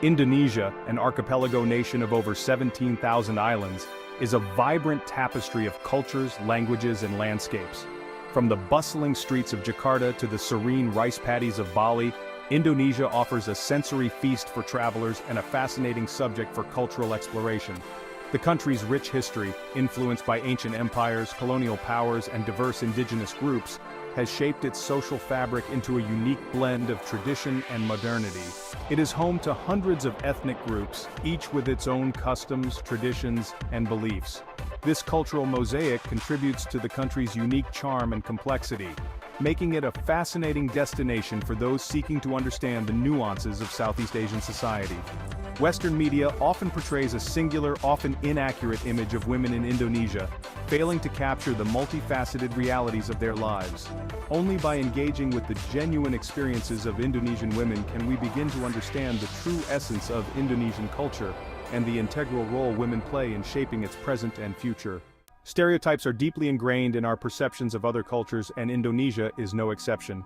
Indonesia, an archipelago nation of over 17,000 islands, is a vibrant tapestry of cultures, languages, and landscapes. From the bustling streets of Jakarta to the serene rice paddies of Bali, Indonesia offers a sensory feast for travelers and a fascinating subject for cultural exploration. The country's rich history, influenced by ancient empires, colonial powers, and diverse indigenous groups, has shaped its social fabric into a unique blend of tradition and modernity. It is home to hundreds of ethnic groups, each with its own customs, traditions, and beliefs. This cultural mosaic contributes to the country's unique charm and complexity, making it a fascinating destination for those seeking to understand the nuances of Southeast Asian society. Western media often portrays a singular, often inaccurate image of women in Indonesia, failing to capture the multifaceted realities of their lives. Only by engaging with the genuine experiences of Indonesian women can we begin to understand the true essence of Indonesian culture and the integral role women play in shaping its present and future. Stereotypes are deeply ingrained in our perceptions of other cultures, and Indonesia is no exception.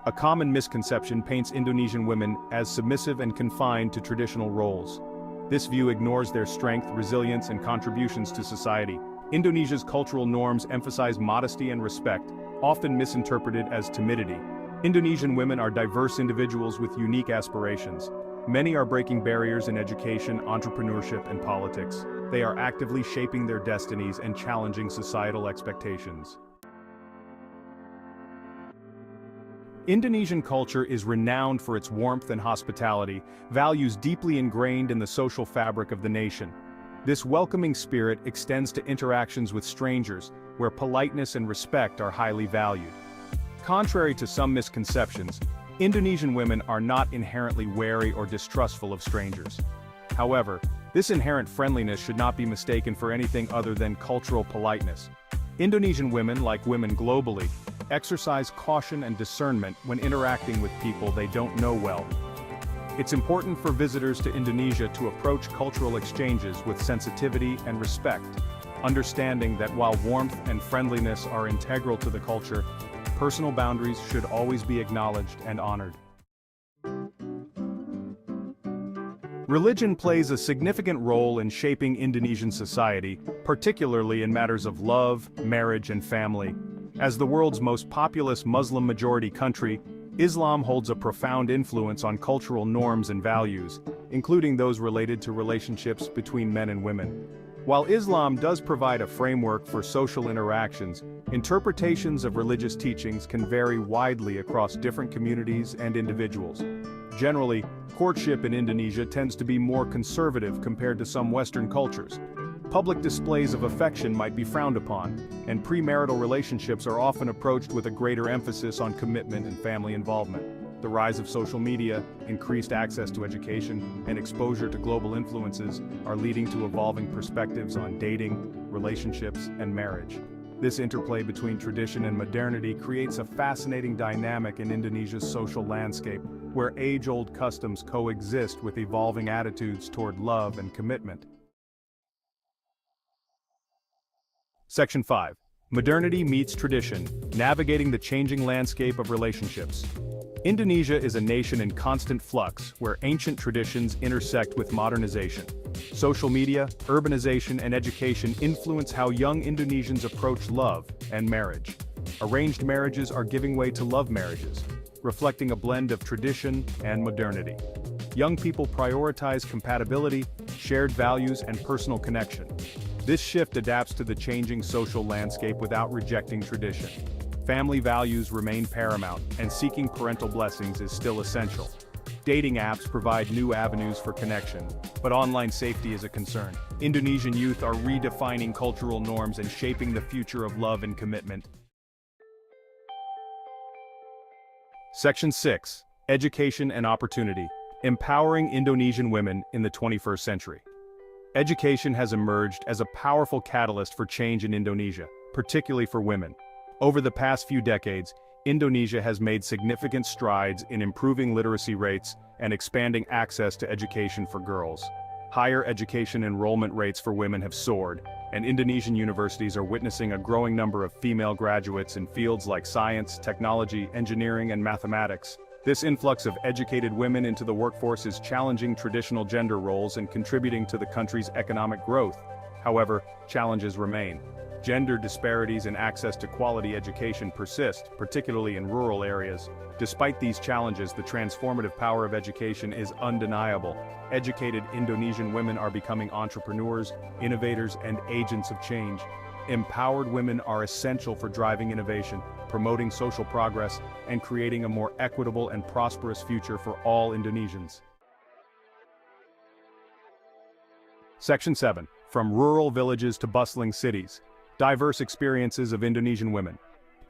A common misconception paints Indonesian women as submissive and confined to traditional roles. This view ignores their strength, resilience, and contributions to society. Indonesia's cultural norms emphasize modesty and respect, often misinterpreted as timidity. Indonesian women are diverse individuals with unique aspirations. Many are breaking barriers in education, entrepreneurship, and politics. They are actively shaping their destinies and challenging societal expectations. Indonesian culture is renowned for its warmth and hospitality, values deeply ingrained in the social fabric of the nation. This welcoming spirit extends to interactions with strangers, where politeness and respect are highly valued. Contrary to some misconceptions, Indonesian women are not inherently wary or distrustful of strangers. However, this inherent friendliness should not be mistaken for anything other than cultural politeness. Indonesian women, like women globally, exercise caution and discernment when interacting with people they don't know well. It's important for visitors to Indonesia to approach cultural exchanges with sensitivity and respect, understanding that while warmth and friendliness are integral to the culture, personal boundaries should always be acknowledged and honored. Religion plays a significant role in shaping Indonesian society, particularly in matters of love, marriage, and family. As the world's most populous Muslim-majority country, Islam holds a profound influence on cultural norms and values, including those related to relationships between men and women. While Islam does provide a framework for social interactions, interpretations of religious teachings can vary widely across different communities and individuals. Generally, courtship in Indonesia tends to be more conservative compared to some Western cultures. Public displays of affection might be frowned upon, and premarital relationships are often approached with a greater emphasis on commitment and family involvement. The rise of social media, increased access to education, and exposure to global influences are leading to evolving perspectives on dating, relationships, and marriage. This interplay between tradition and modernity creates a fascinating dynamic in Indonesia's social landscape, where age-old customs coexist with evolving attitudes toward love and commitment. Section 5. Modernity meets tradition, navigating the changing landscape of relationships. Indonesia is a nation in constant flux, where ancient traditions intersect with modernization. Social media, urbanization, and education influence how young Indonesians approach love and marriage. Arranged marriages are giving way to love marriages, reflecting a blend of tradition and modernity. Young people prioritize compatibility, shared values, and personal connection. This shift adapts to the changing social landscape without rejecting tradition. Family values remain paramount, and seeking parental blessings is still essential. Dating apps provide new avenues for connection, but online safety is a concern. Indonesian youth are redefining cultural norms and shaping the future of love and commitment. Section 6. Education and Opportunity. Empowering Indonesian women in the 21st century. Education has emerged as a powerful catalyst for change in Indonesia, particularly for women. Over the past few decades, Indonesia has made significant strides in improving literacy rates and expanding access to education for girls. Higher education enrollment rates for women have soared, and Indonesian universities are witnessing a growing number of female graduates in fields like science, technology, engineering, and mathematics. This influx of educated women into the workforce is challenging traditional gender roles and contributing to the country's economic growth. However, challenges remain. Gender disparities in access to quality education persist, particularly in rural areas. Despite these challenges, the transformative power of education is undeniable. Educated Indonesian women are becoming entrepreneurs, innovators, and agents of change. Empowered women are essential for driving innovation, promoting social progress, and creating a more equitable and prosperous future for all Indonesians. Section 7. From rural villages to bustling cities. Diverse experiences of Indonesian women.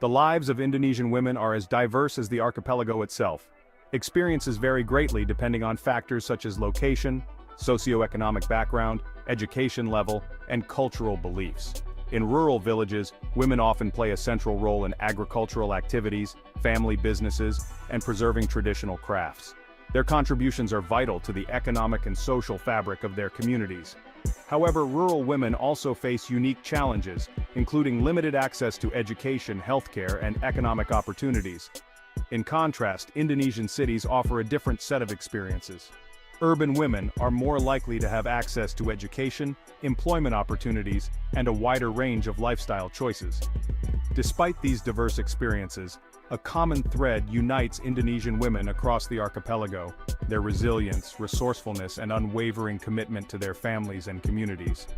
The lives of Indonesian women are as diverse as the archipelago itself. Experiences vary greatly depending on factors such as location, socioeconomic background, education level, and cultural beliefs. In rural villages, women often play a central role in agricultural activities, family businesses, and preserving traditional crafts. Their contributions are vital to the economic and social fabric of their communities. However, rural women also face unique challenges, including limited access to education, healthcare, and economic opportunities. In contrast, Indonesian cities offer a different set of experiences. Urban women are more likely to have access to education, employment opportunities, and a wider range of lifestyle choices. Despite these diverse experiences, a common thread unites Indonesian women across the archipelago: their resilience, resourcefulness, and unwavering commitment to their families and communities.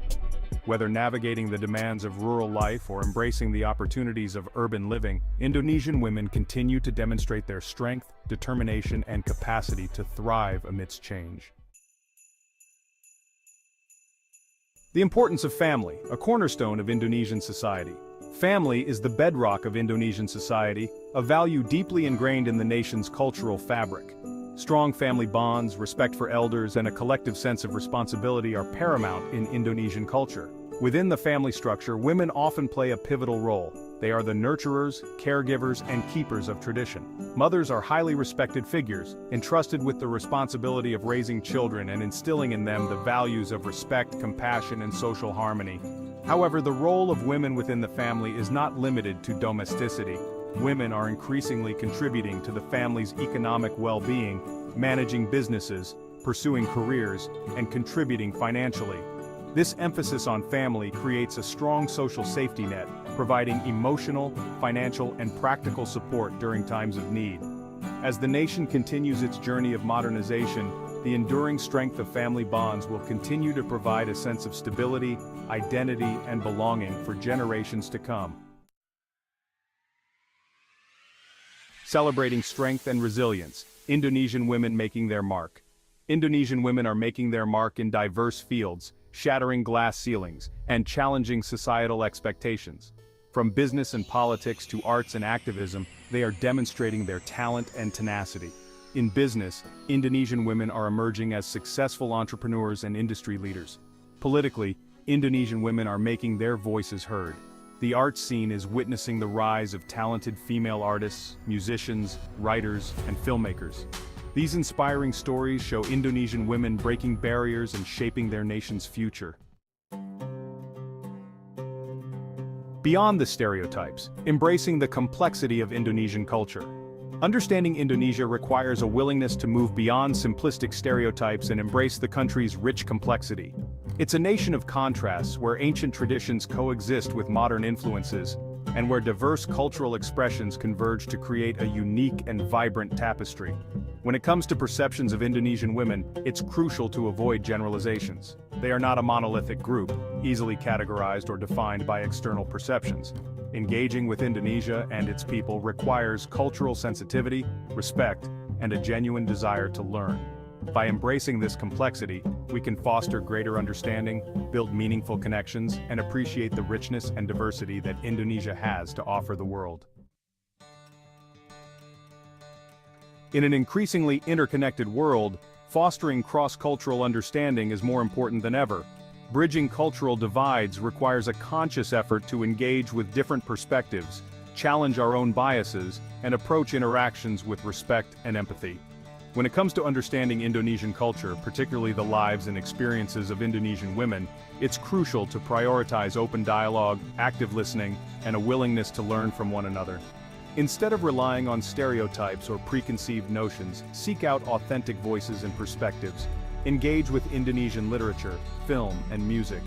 Whether navigating the demands of rural life or embracing the opportunities of urban living, Indonesian women continue to demonstrate their strength, determination, and capacity to thrive amidst change. The importance of family, a cornerstone of Indonesian society. Family is the bedrock of Indonesian society, a value deeply ingrained in the nation's cultural fabric. Strong family bonds, respect for elders, and a collective sense of responsibility are paramount in Indonesian culture. Within the family structure, women often play a pivotal role. They are the nurturers, caregivers, and keepers of tradition. Mothers are highly respected figures, entrusted with the responsibility of raising children and instilling in them the values of respect, compassion, and social harmony. However, the role of women within the family is not limited to domesticity. Women are increasingly contributing to the family's economic well-being, managing businesses, pursuing careers, and contributing financially. This emphasis on family creates a strong social safety net, providing emotional, financial, and practical support during times of need. As the nation continues its journey of modernization, the enduring strength of family bonds will continue to provide a sense of stability, identity, and belonging for generations to come. Celebrating strength and resilience, Indonesian women making their mark. Indonesian women are making their mark in diverse fields, shattering glass ceilings, and challenging societal expectations. From business and politics to arts and activism, they are demonstrating their talent and tenacity. In business, Indonesian women are emerging as successful entrepreneurs and industry leaders. Politically, Indonesian women are making their voices heard. The art scene is witnessing the rise of talented female artists, musicians, writers, and filmmakers. These inspiring stories show Indonesian women breaking barriers and shaping their nation's future. Beyond the stereotypes, embracing the complexity of Indonesian culture. Understanding Indonesia requires a willingness to move beyond simplistic stereotypes and embrace the country's rich complexity. It's a nation of contrasts where ancient traditions coexist with modern influences, and where diverse cultural expressions converge to create a unique and vibrant tapestry. When it comes to perceptions of Indonesian women, it's crucial to avoid generalizations. They are not a monolithic group, easily categorized or defined by external perceptions. Engaging with Indonesia and its people requires cultural sensitivity, respect, and a genuine desire to learn. By embracing this complexity, we can foster greater understanding, build meaningful connections, and appreciate the richness and diversity that Indonesia has to offer the world. In an increasingly interconnected world, fostering cross-cultural understanding is more important than ever. Bridging cultural divides requires a conscious effort to engage with different perspectives, challenge our own biases, and approach interactions with respect and empathy. When it comes to understanding Indonesian culture, particularly the lives and experiences of Indonesian women, it's crucial to prioritize open dialogue, active listening, and a willingness to learn from one another. Instead of relying on stereotypes or preconceived notions, seek out authentic voices and perspectives. Engage with Indonesian literature, film, and music.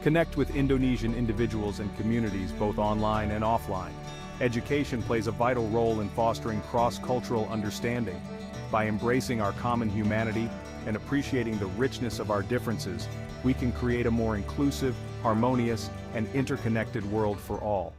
Connect with Indonesian individuals and communities both online and offline. Education plays a vital role in fostering cross-cultural understanding. By embracing our common humanity and appreciating the richness of our differences, we can create a more inclusive, harmonious, and interconnected world for all.